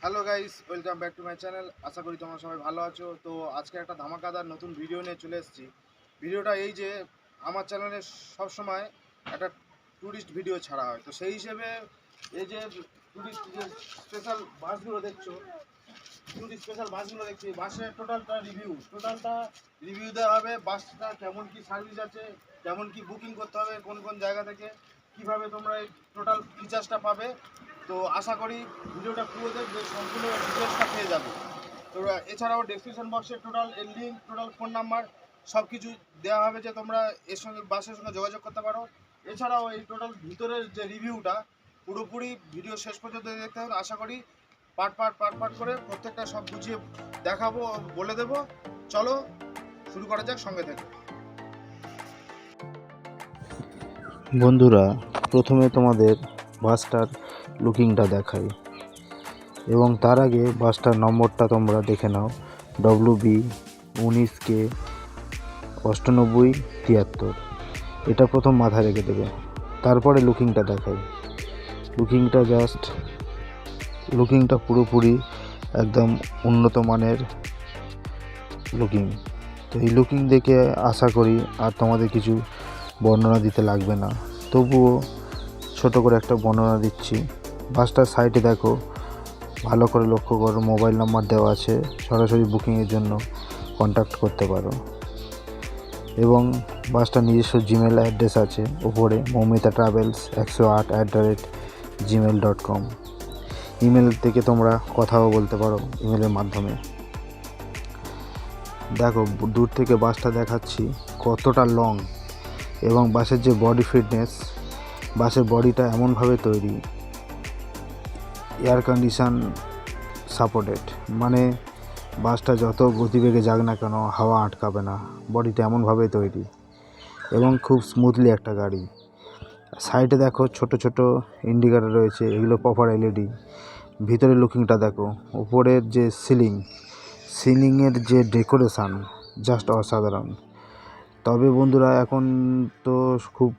Hello guys, welcome back to my channel. আশা করি তোমরা সবাই ভালো আছো। তো আজকে একটা ধামাকাদার নতুন ভিডিও নিয়ে চলে এসেছি। ভিডিওটা এই যে আমার চ্যানেলে সবসময় একটা ট্যুরিস্ট ভিডিও ছাড়া হয়, তো সেই হিসেবে এই যে ট্যুরিস্ট যে স্পেশাল বাসগুলো দেখছো, ট্যুরিস্ট স্পেশাল বাসগুলো দেখছি, বাসের টোটালটা রিভিউ দেওয়া হবে। বাসটা কেমন কি সার্ভিস আছে, কেমন কি বুকিং করতে হবে, কোন কোন জায়গা থেকে কিভাবে তোমরা এই টোটাল ফিচার্সটা পাবে। তো আশা করি ভিডিওটা পুরো দেখবে, সম্পূর্ণ ডিটেলসটা পেয়ে যাবে। তো এছাড়াও ডেসক্রিপশন বক্সে টোটাল এর লিঙ্ক, টোটাল ফোন নাম্বার সব কিছু দেওয়া হবে, যে তোমরা এর সঙ্গে বাসের সঙ্গে যোগাযোগ করতে পারো। এছাড়াও এই টোটাল ভিতরের যে রিভিউটা পুরোপুরি ভিডিও শেষ পর্যন্ত দেখতে হবে। আশা করি পার্ট করে প্রত্যেকটা সব বুঝিয়ে দেখাবো, বলে দেবো। চলো শুরু করা যাক সঙ্গে থেকে। বন্ধুরা, প্রথমে তোমাদের বাসটার লুকিংটা দেখাই এবং তার আগে বাসটার নম্বরটা তোমরা দেখে নাও। WB19K 9873। এটা প্রথম মাথায় রেখে দেবে, তারপরে লুকিংটা দেখাই। লুকিংটা পুরোপুরি একদম উন্নত মানের লুকিং। তো এই লুকিং দেখে আশা করি আর তোমাদের কিছু বর্ণনা দিতে লাগবে না, তবুও ছোট করে একটা বর্ণনা দিচ্ছি। বাসটার সাইডে দেখো, ভালো করে লক্ষ্য করো, মোবাইল নাম্বার দেওয়া আছে, সরাসরি বুকিংয়ের জন্য কন্ট্যাক্ট করতে পারো। এবং বাসটার নিজস্ব জিমেল অ্যাড্রেস আছে উপরে, momitratravels108@gmail.com। ইমেল থেকে তোমরা কথাও বলতে পারো ইমেলের মাধ্যমে। দেখো, দূর থেকে বাসটা দেখাচ্ছি কতটা লং, এবং বাসের যে বডি ফিটনেস, বাসের বডিটা এমনভাবে তৈরি, এয়ার কন্ডিশন সাপোর্টেড, মানে বাসটা যত গতিবেগে যাক না কেন হাওয়া আটকাবে না, বডিটা এমনভাবে তৈরি এবং খুব স্মুথলি একটা গাড়ি। সাইডে দেখো ছোট ছোট ইন্ডিকেটর রয়েছে, এগুলো প্রপার LED। ভিতরে লুকিংটা দেখো, উপরের যে সিলিংয়ের যে ডেকোরেশান জাস্ট অসাধারণ। তবে বন্ধুরা, এখন তো খুব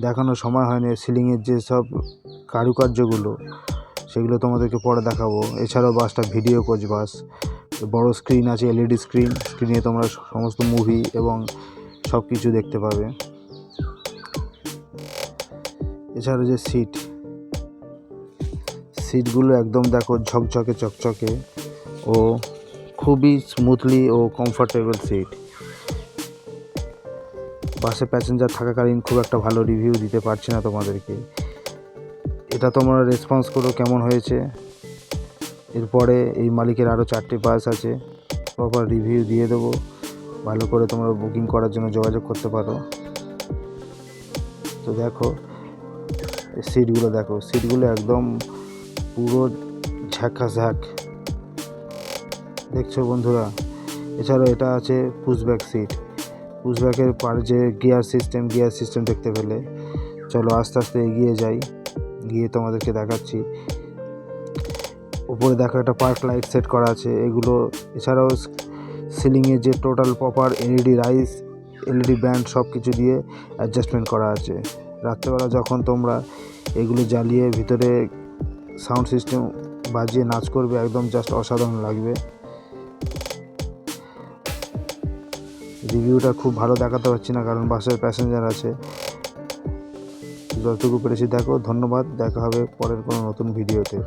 দেখানোর সময় হয়নি সিলিংয়ের যে সব কারুকার্যগুলো, সেগুলো তোমাদেরকে পরে দেখাবো। এছাড়াও বাসটা ভিডিও কোচ বাস, বড় স্ক্রিন আছে, LED স্ক্রিনে তোমরা সমস্ত মুভি এবং সব কিছু দেখতে পাবে। এছাড়া যে সিটগুলো একদম দেখো ঝকঝকে চকচকে ও খুবই স্মুথলি ও কমফোর্টেবল সিট। বাসে প্যাসেঞ্জার থাকাকালীন খুব একটা ভালো রিভিউ দিতে পারছি না তোমাদেরকে, এটা তোমরা রেসপন্স করো কেমন হয়েছে। এরপরে এই মালিকের আরও 4টি বাস আছে, প্রপার রিভিউ দিয়ে দেবো, ভালো করে তোমরা বুকিং করার জন্য যোগাযোগ করতে পারো। তো দেখো সিটগুলো একদম পুরো ঝাঁক দেখছো বন্ধুরা। এছাড়াও এটা আছে পুশব্যাকের পার যে গিয়ার সিস্টেম দেখতে পেলে। চলো আস্তে আস্তে এগিয়ে যাই, গিয়ে তোমাদেরকে দেখাচ্ছি। উপরে দেখো একটা পার্ক লাইট সেট করা আছে এগুলো। এছাড়াও সিলিংয়ে যে টোটাল প্রপার LED ব্যান্ড সব কিছু দিয়ে অ্যাডজাস্টমেন্ট করা আছে। রাত্রেবেলা যখন তোমরা এগুলো জ্বালিয়ে ভিতরে সাউন্ড সিস্টেম বাজিয়ে নাচ করবে, একদম জাস্ট অসাধারণ লাগবে। রিভিউটা খুব ভালো দেখাতে পারছি না, কারণ বাসের প্যাসেঞ্জার আছে। যতটুকু পেরেছি দেখো। ধন্যবাদ, দেখা হবে পরের কোনো নতুন ভিডিওতে।